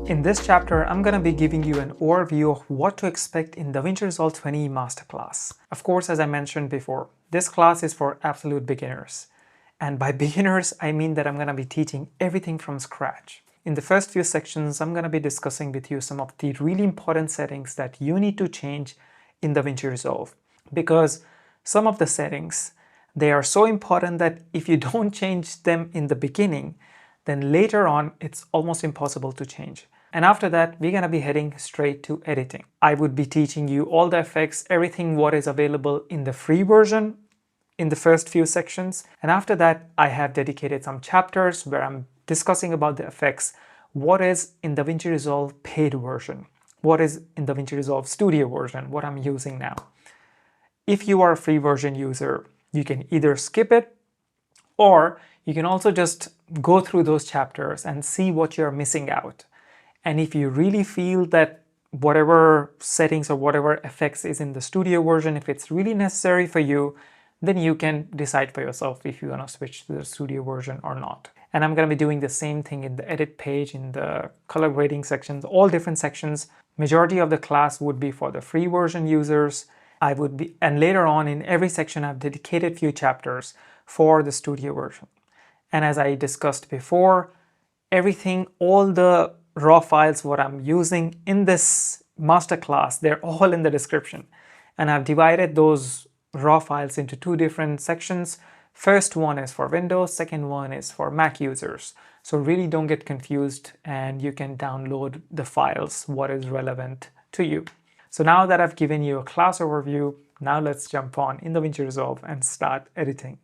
In this chapter, I'm going to be giving you an overview of what to expect in Davinci Resolve 20 Masterclass. Of course, as I mentioned before, this class is for absolute beginners. And by beginners, I mean that I'm going to be teaching everything from scratch. In the first few sections, I'm going to be discussing with you some of the really important settings that you need to change in Davinci Resolve. Because some of the settings, they are so important that if you don't change them in the beginning, then later on, it's almost impossible to change. And after that, we're going to be heading straight to editing. I would be teaching you all the effects, everything what is available in the free version in the first few sections. And after that, I have dedicated some chapters where I'm discussing about the effects, what is in Davinci Resolve paid version, what is in Davinci Resolve Studio version, what I'm using now. If you are a free version user, you can either skip it or you can also just go through those chapters and see what you're missing out. And if you really feel that whatever settings or whatever effects is in the studio version, if it's really necessary for you, then you can decide for yourself if you want to switch to the studio version or not. And I'm going to be doing the same thing in the edit page, in the color grading sections, all different sections. Majority of the class would be for the free version users. And later on in every section, I've dedicated few chapters for the studio version. And as I discussed before, everything, all the raw files what I'm using in this masterclass, they're all in the description. And I've divided those raw files into two different sections. First one is for Windows, second one is for Mac users. So really don't get confused and you can download the files, what is relevant to you. So now that I've given you a class overview, now let's jump on in Davinci Resolve and start editing.